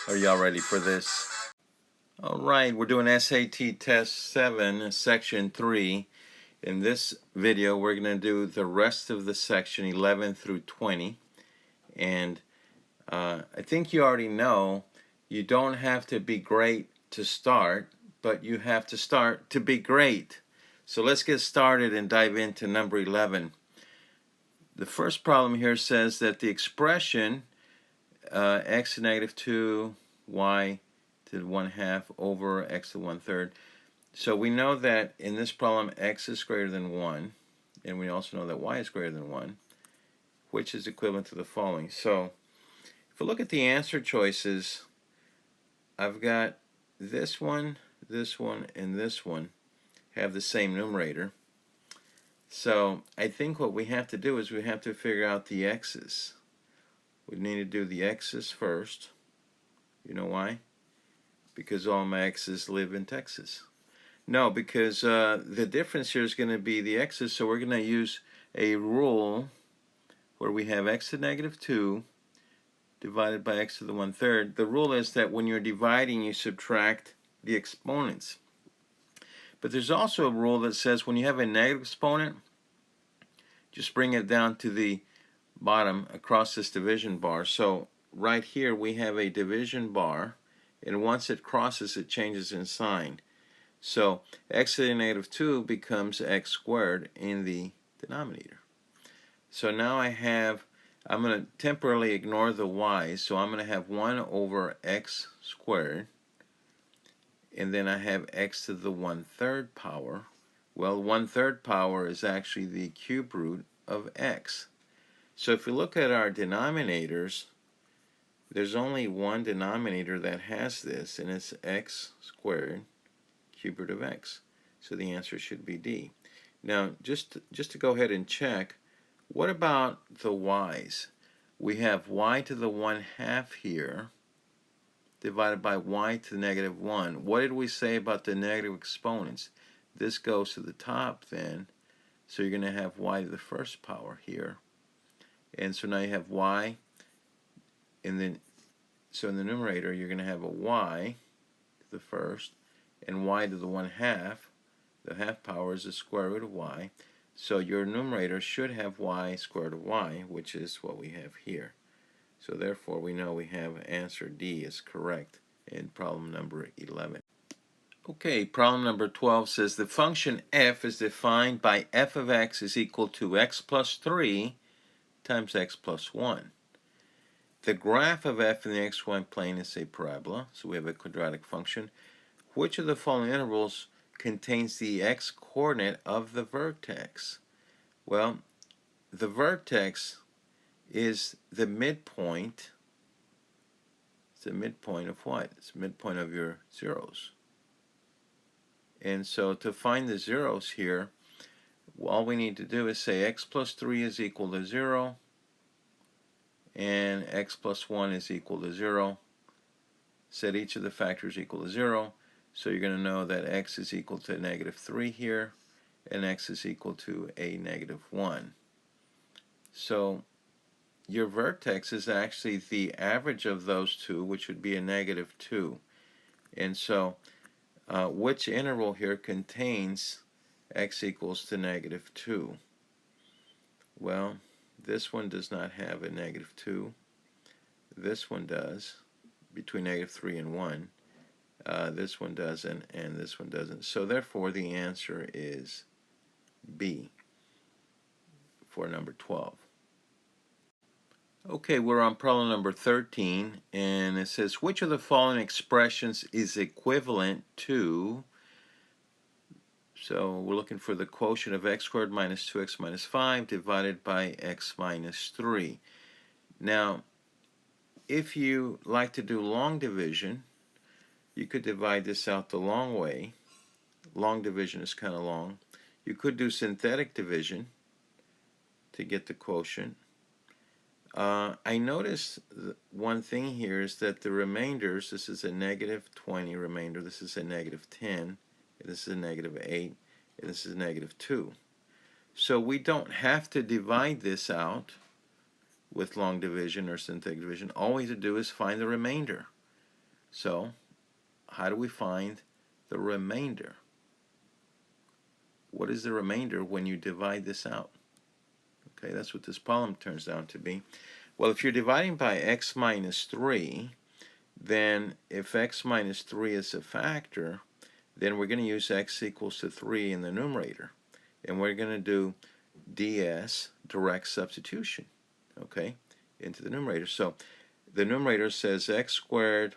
Are y'all ready for this? All right, we're doing SAT Test 7, Section 3. In this video, we're going to do the rest of the section 11 through 20. And I think you already know you don't have to be great to start, but you have to start to be great. So let's get started and dive into number 11. The first problem here says that the expression x to negative 2, y to 1/2 over x to 1/3. So we know that in this problem x is greater than 1, and we also know that y is greater than 1, which is equivalent to the following. So if we look at the answer choices, I've got this one, and this one have the same numerator. So I think what we have to do is we have to figure out the x's. We need to do the x's first. You know why? Because all my x's live in Texas. No, because the difference here is going to be the x's, so we're going to use a rule where we have x to negative 2 divided by x to the 1/3. The rule is that when you're dividing, you subtract the exponents. But there's also a rule that says when you have a negative exponent, just bring it down to the bottom across this division bar. So right here we have a division bar, and once it crosses, it changes in sign. So x to the negative 2 becomes x squared in the denominator. So now I'm going to temporarily ignore the y, so I'm going to have 1 over x squared, and then I have x to the 1/3 power. Well, 1/3 power is actually the cube root of x. So if we look at our denominators, there's only one denominator that has this, and it's x squared cube root of x. So the answer should be D. Now, just to go ahead and check, what about the y's? We have y to the 1/2 here divided by y to the negative 1. What did we say about the negative exponents? This goes to the top then, so you're going to have y to the first power here. And so now you have y, and then, so in the numerator you're going to have a y to the first, and y to the 1/2. The half power is the square root of y. So your numerator should have y squared of y, which is what we have here. So therefore we know we have answer D is correct in problem number 11. Okay, problem number 12 says the function f is defined by f of x is equal to x plus 3 times x plus 1. The graph of f in the xy plane is a parabola, so we have a quadratic function. Which of the following intervals contains the x-coordinate of the vertex? Well, the vertex is the midpoint. It's the midpoint of what? It's the midpoint of your zeros. And so to find the zeros here, all we need to do is say x plus 3 is equal to 0, and x plus 1 is equal to 0. Set each of the factors equal to 0. So you're going to know that x is equal to negative 3 here, and x is equal to a negative 1. So your vertex is actually the average of those two, which would be a negative 2. And so which interval here contains x equals to negative 2? Well, this one does not have a negative 2. This one does, between negative 3 and 1. This one doesn't, and this one doesn't. So therefore the answer is B for number 12. Okay, we're on problem number 13, and it says which of the following expressions is equivalent to, so we're looking for the quotient of x squared minus 2x minus 5 divided by x minus 3. Now, if you like to do long division, you could divide this out the long way. Long division is kind of long. You could do synthetic division to get the quotient. I noticed one thing here is that the remainders, this is a negative 20 remainder, this is a negative 10, this is a negative 8, and this is a negative 2. So we don't have to divide this out with long division or synthetic division. All we have to do is find the remainder. So how do we find the remainder? What is the remainder when you divide this out? Okay, that's what this problem turns out to be. Well, if you're dividing by x minus 3, then if x minus 3 is a factor, then we're going to use x equals to 3 in the numerator. And we're going to do ds, direct substitution, okay, into the numerator. So the numerator says x squared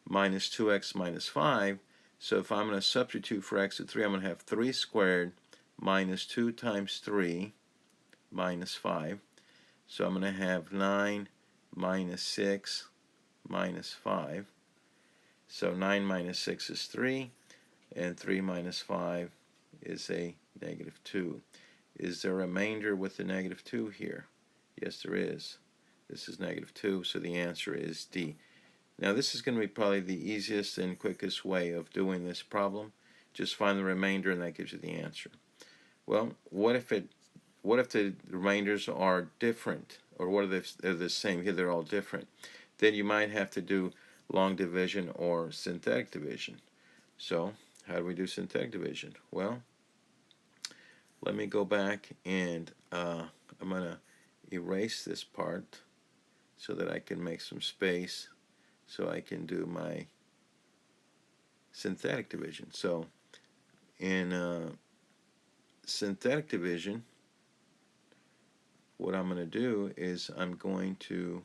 minus 2x minus 5. So if I'm going to substitute for x at 3, I'm going to have 3 squared minus 2 times 3 minus 5. So I'm going to have 9 minus 6 minus 5. So 9 minus 6 is 3, and 3 minus 5 is a negative 2. Is there a remainder with the negative 2 here? Yes, there is. This is negative 2, so the answer is D. Now this is going to be probably the easiest and quickest way of doing this problem. Just find the remainder and that gives you the answer. Well, what if the remainders are different, or what if they're the same? Here they're all different. Then you might have to do long division or synthetic division. So how do we do synthetic division? Well, let me go back and I'm going to erase this part so that I can make some space so I can do my synthetic division. So in synthetic division, what I'm going to do is I'm going to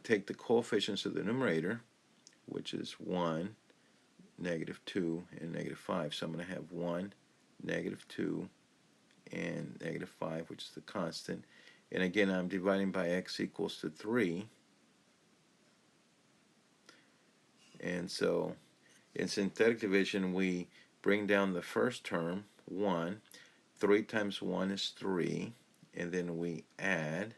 take the coefficients of the numerator, which is 1, negative 2, and negative 5. So I'm going to have 1, negative 2, and negative 5, which is the constant. And again, I'm dividing by x equals to 3. And so in synthetic division, we bring down the first term, 1. 3 times 1 is 3. And then we add.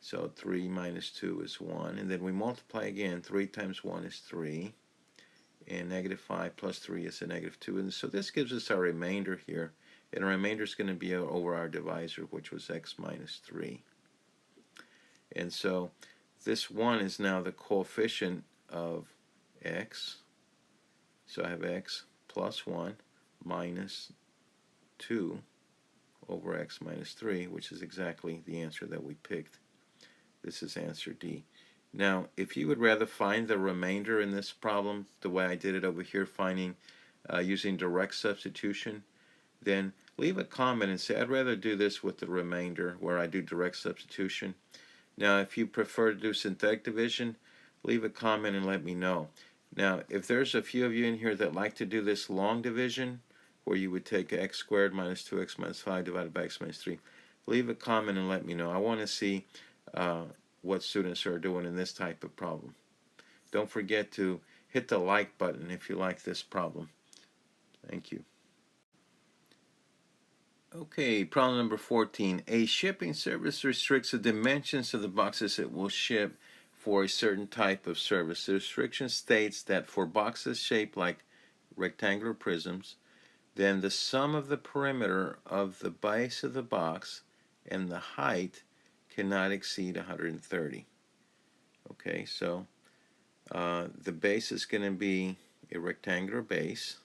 So 3 minus 2 is 1. And then we multiply again. 3 times 1 is 3. And negative 5 plus 3 is a negative 2. And so this gives us our remainder here. And our remainder is going to be over our divisor, which was x minus 3. And so this 1 is now the coefficient of x. So I have x plus 1 minus 2 over x minus 3, which is exactly the answer that we picked. This is answer D. Now, if you would rather find the remainder in this problem the way I did it over here, finding using direct substitution, then leave a comment and say, I'd rather do this with the remainder where I do direct substitution. Now, if you prefer to do synthetic division, leave a comment and let me know. Now, if there's a few of you in here that like to do this long division, where you would take x squared minus 2x minus 5 divided by x minus 3, leave a comment and let me know. I want to see what students are doing in this type of problem. Don't forget to hit the like button if you like this problem. Thank you. Okay, problem number 14. A shipping service restricts the dimensions of the boxes it will ship for a certain type of service. The restriction states that for boxes shaped like rectangular prisms, then the sum of the perimeter of the base of the box and the height cannot exceed 130. Okay, so the base is going to be a rectangular base.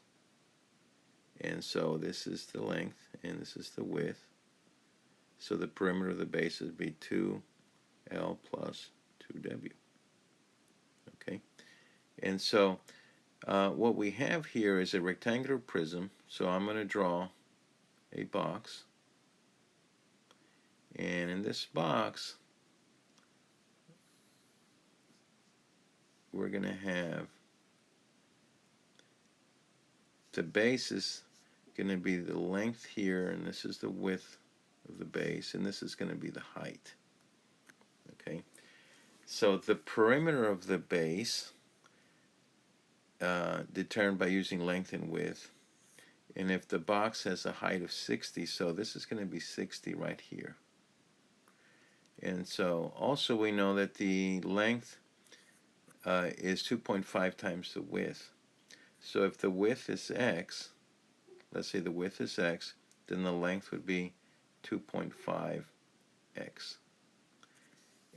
And so this is the length and this is the width. So the perimeter of the base would be 2L plus 2W. Okay. And so what we have here is a rectangular prism. So I'm going to draw a box. And in this box, we're going to have the base is going to be the length here, and this is the width of the base, and this is going to be the height. Okay, so the perimeter of the base determined by using length and width, and if the box has a height of 60, so this is going to be 60 right here. And so also we know that the length is 2.5 times the width. So if the width is x, let's say the width is x, then the length would be 2.5x.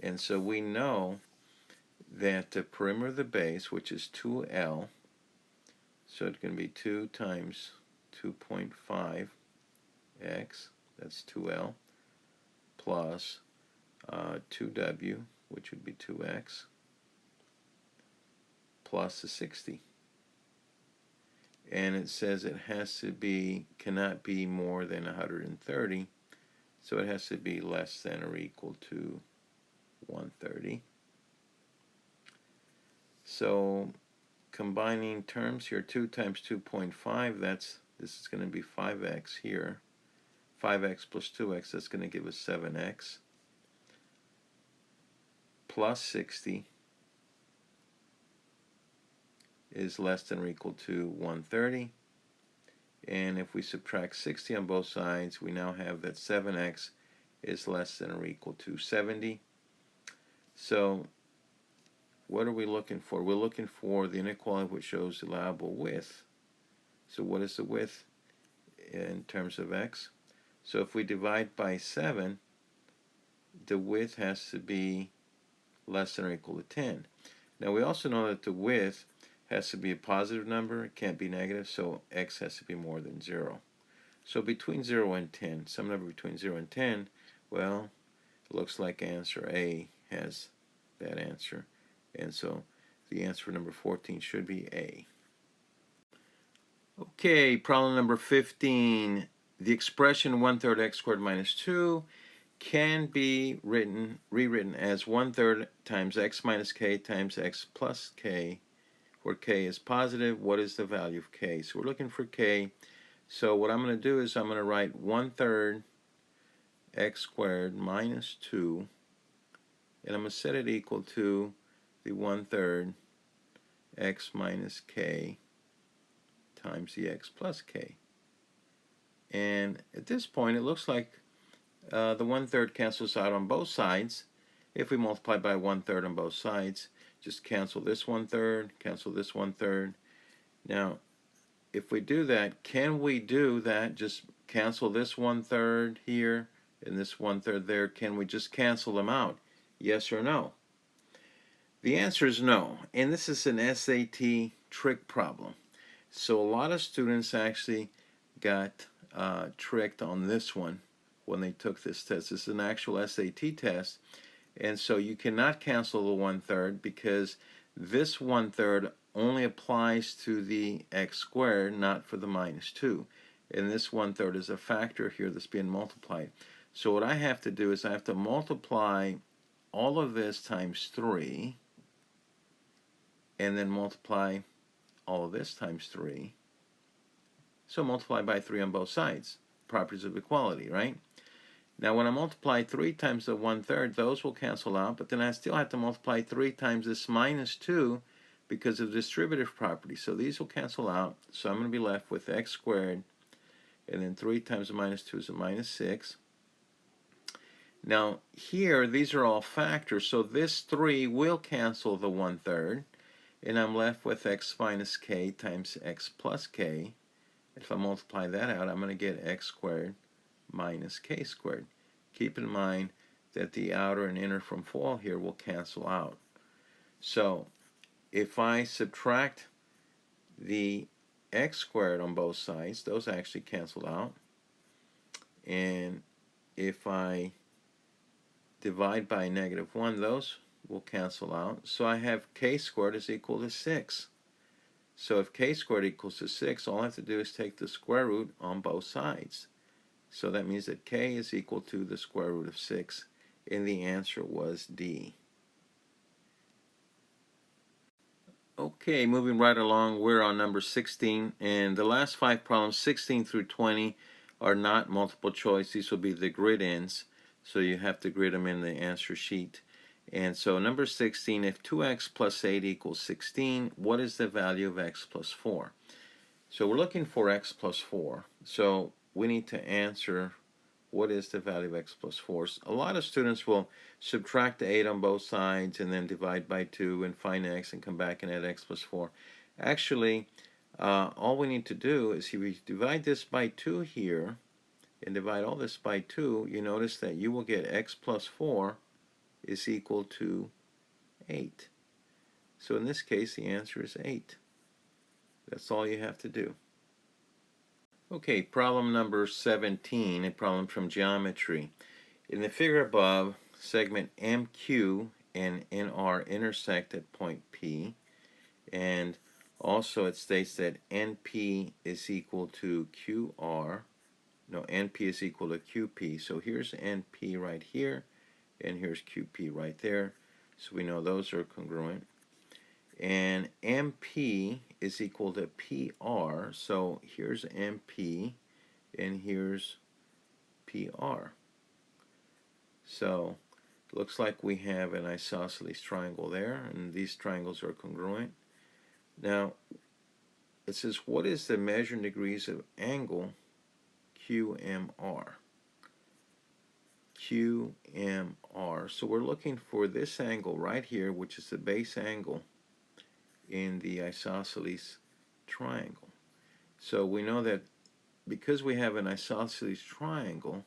And so we know that the perimeter of the base, which is 2L, so it's going to be 2 times 2.5x, that's 2L, plus 2W, which would be 2x, plus the 60. And it says it has to be, cannot be more than 130, so it has to be less than or equal to 130. So combining terms here, 2 times 2.5, this is going to be 5x here. 5x plus 2x, that's going to give us 7x. Plus 60 is less than or equal to 130. And if we subtract 60 on both sides, we now have that 7x is less than or equal to 70. So what are we looking for? We're looking for the inequality which shows the allowable width. So what is the width in terms of x? So if we divide by 7, the width has to be less than or equal to 10. Now we also know that the width has to be a positive number, it can't be negative, so x has to be more than 0. So between 0 and 10, some number between 0 and 10, well, it looks like answer A has that answer. And so the answer for number 14 should be A. Okay, problem number 15. The expression 1/3 x squared minus 2 can be rewritten as 1/3 times x minus k times x plus k, where k is positive. What is the value of k? So we're looking for k. So what I'm going to do is I'm going to write 1/3 x squared minus 2, and I'm going to set it equal to the 1/3 x minus k times the x plus k. And at this point, it looks like the 1/3 cancels out on both sides. If we multiply by 1/3 on both sides, just cancel this 1/3, cancel this 1/3. Now, if we do that, can we do that? Just cancel this 1/3 here and this 1/3 there. Can we just cancel them out? Yes or no? The answer is no. And this is an SAT trick problem. So a lot of students actually got tricked on this one when they took this test. This is an actual SAT test, and so you cannot cancel the 1/3 because this 1/3 only applies to the x squared, not for the minus 2. And this 1/3 is a factor here that's being multiplied. So what I have to do is I have to multiply all of this times 3, and then multiply all of this times 3. So multiply by 3 on both sides. Properties of equality, right? Now when I multiply 3 times the 1/3, those will cancel out, but then I still have to multiply 3 times this minus 2 because of distributive property. So these will cancel out. So I'm going to be left with x squared, and then 3 times the minus 2 is a minus 6. Now here, these are all factors, so this 3 will cancel the 1/3, and I'm left with x minus k times x plus k. If I multiply that out, I'm going to get x squared minus k squared. Keep in mind that the outer and inner from fall here will cancel out. So if I subtract the x squared on both sides, those actually cancel out. And if I divide by -1, those will cancel out. So I have k squared is equal to 6. So if k squared equals to 6, all I have to do is take the square root on both sides. So that means that k is equal to the square root of 6, and the answer was D. Okay, moving right along, we're on number 16, and the last 5 problems, 16 through 20, are not multiple choice. These will be the grid ends, so you have to grid them in the answer sheet. And so number 16, if 2x plus 8 equals 16, what is the value of x plus 4? So we're looking for x plus 4. So we need to answer what is the value of x plus 4. A lot of students will subtract the 8 on both sides and then divide by 2 and find x and come back and add x plus 4. Actually, all we need to do is if we divide this by 2 here and divide all this by 2, you notice that you will get x plus 4 is equal to 8. So in this case, the answer is 8. That's all you have to do. Okay, problem number 17, a problem from geometry. In the figure above, segment MQ and NR intersect at point P, and also it states that NP is equal to QR. No, NP is equal to QP. So here's NP right here, and here's QP right there. So we know those are congruent. And MP is equal to PR. So here's MP, and here's PR. So it looks like we have an isosceles triangle there, and these triangles are congruent. Now, it says, what is the measured degrees of angle QMR? QMR. So we're looking for this angle right here, which is the base angle in the isosceles triangle. So we know that because we have an isosceles triangle,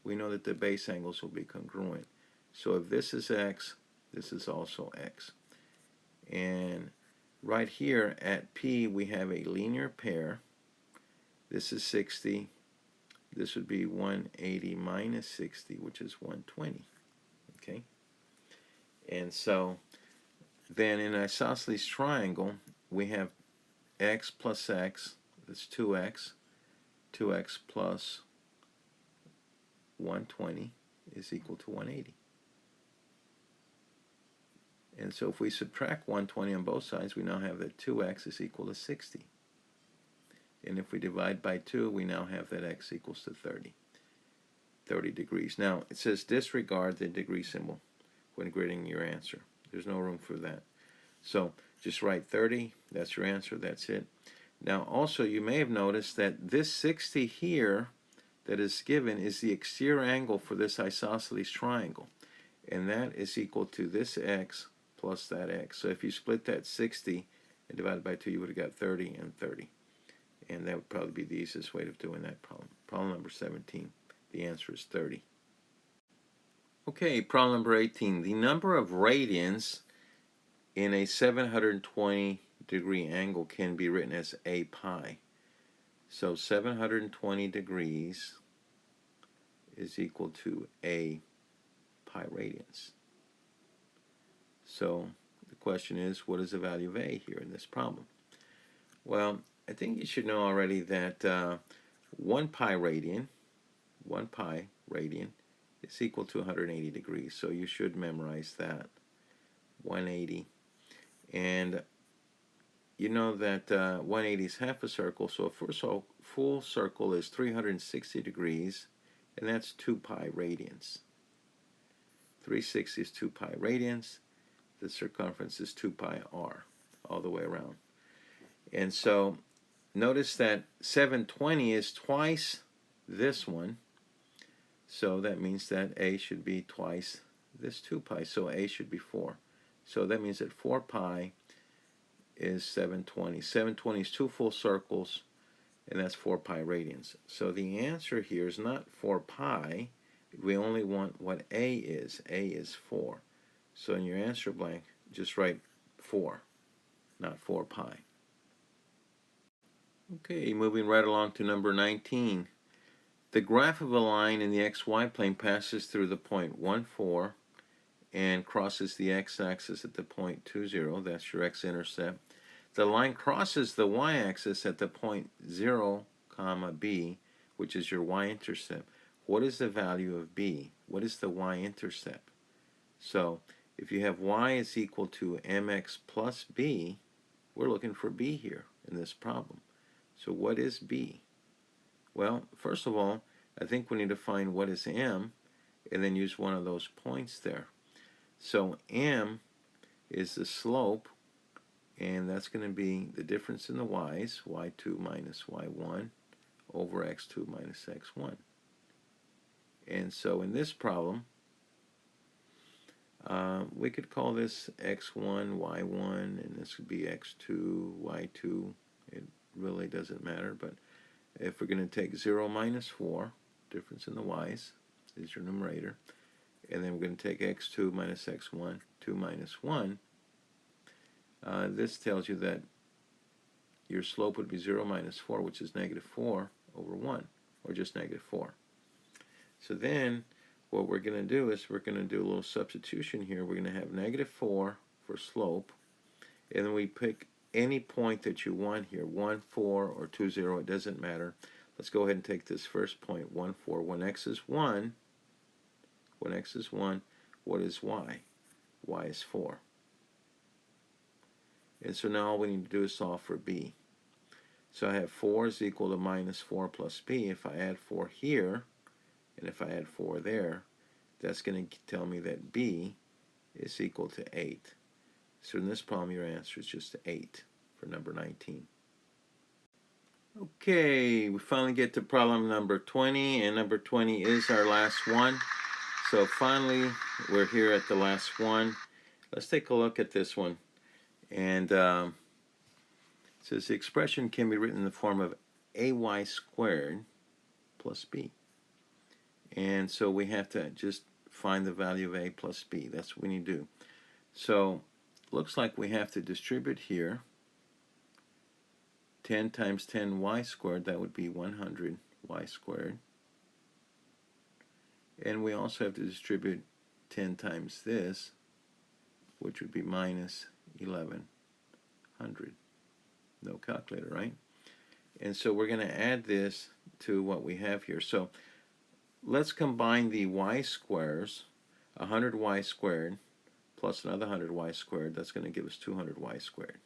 we know that the base angles will be congruent. So if this is x, this is also x. And right here at P, we have a linear pair. This is 60. This would be 180 minus 60, which is 120. Okay? And so then in an isosceles triangle, we have x plus x, that's 2x. 2x plus 120 is equal to 180. And so if we subtract 120 on both sides, we now have that 2x is equal to 60. And if we divide by 2, we now have that x equals to 30 degrees. Now, it says disregard the degree symbol when grading your answer. There's no room for that. So just write 30. That's your answer. That's it. Now, also, you may have noticed that this 60 here that is given is the exterior angle for this isosceles triangle. And that is equal to this x plus that x. So if you split that 60 and divide it by 2, you would have got 30 and 30. And that would probably be the easiest way of doing that problem. Problem number 17, the answer is 30. Okay, problem number 18. The number of radians in a 720 degree angle can be written as a pi. So 720 degrees is equal to a pi radians. So the question is, what is the value of a here in this problem? Well, I think you should know already that 1 pi radian is equal to 180 degrees. So you should memorize that, 180. And you know that 180 is half a circle, so a full circle is 360 degrees, and that's 2 pi radians. 360 is 2 pi radians. The circumference is 2 pi r, all the way around. And so notice that 720 is twice this one, so that means that a should be twice this 2 pi, so a should be 4. So that means that 4 pi is 720. 720 is 2 full circles, and that's 4 pi radians. So the answer here is not 4 pi. We only want what a is. A is 4. So in your answer blank, just write 4, not 4 pi. Okay, moving right along to number 19. The graph of a line in the xy plane passes through the point 1, 4 and crosses the x-axis at the point 2, 0. That's your x-intercept. The line crosses the y-axis at the point 0, comma, b, which is your y-intercept. What is the value of b? What is the y-intercept? So if you have y is equal to mx plus b, we're looking for b here in this problem. So what is b? Well, first of all, I think we need to find what is m and then use one of those points there. So m is the slope, and that's going to be the difference in the y's, y2 minus y1 over x2 minus x1. And so in this problem, we could call this x1, y1, and this would be x2, y2. It really doesn't matter, but if we're going to take 0 minus 4, difference in the y's, is your numerator, and then we're going to take x2 minus x1, 2 minus 1, This tells you that your slope would be 0 minus 4, which is negative 4 over 1, or just negative 4. So then what we're going to do is we're going to do a little substitution here. We're going to have negative 4 for slope, and then we pick any point that you want here, 1, 4, or 2, 0, it doesn't matter. Let's go ahead and take this first point, 1, 4. When x is 1, what is y? Y is 4. And so now all we need to do is solve for b. So I have 4 is equal to minus 4 plus b. If I add 4 here, and if I add 4 there, that's going to tell me that b is equal to 8. So in this problem, your answer is just 8 for number 19. Okay, we finally get to problem number 20, and number 20 is our last one. So finally, we're here at the last one. Let's take a look at this one. And it says the expression can be written in the form of ay squared plus b. And so we have to just find the value of a plus b. That's what we need to do. So looks like we have to distribute here 10 times 10y squared, that would be 100y squared. And we also have to distribute 10 times this, which would be minus 1100. No calculator, right? And so we're going to add this to what we have here. So let's combine the y squares, 100y squared plus another 100y squared. That's going to give us 200y squared.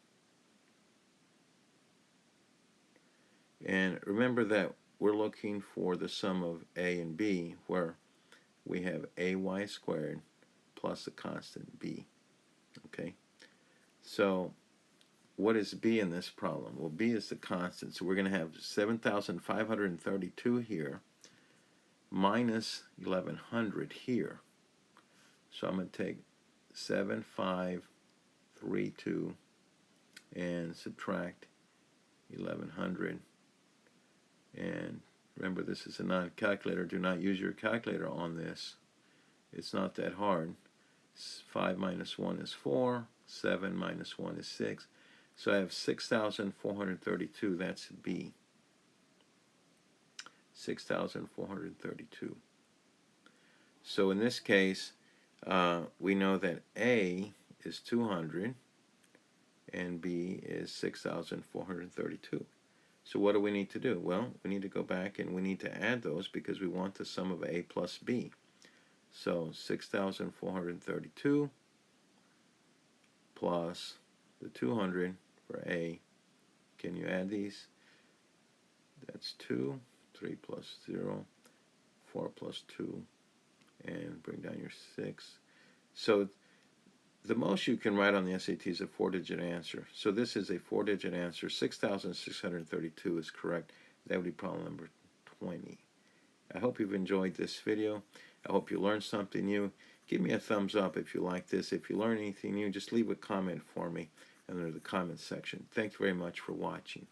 And remember that we're looking for the sum of a and b, where we have ay squared plus a constant b. Okay? So what is b in this problem? Well, b is the constant. So we're going to have 7,532 here minus 1,100 here. So I'm going to take 7,532 and subtract 1,100. And remember, this is a non-calculator. Do not use your calculator on this. It's not that hard. 5 minus 1 is 4. 7 minus 1 is 6. So I have 6,432. That's B. 6,432. So in this case, we know that A is 200 and B is 6,432. So what do we need to do? Well, we need to go back and we need to add those because we want the sum of A plus B. So 6,432 plus the 200 for A. Can you add these? That's 2, 3 plus 0, 4 plus 2, and bring down your 6. So the most you can write on the SAT is a 4-digit answer. So this is a 4-digit answer. 6,632 is correct. That would be problem number 20. I hope you've enjoyed this video. I hope you learned something new. Give me a thumbs up if you like this. If you learn anything new, just leave a comment for me under the comment section. Thank you very much for watching.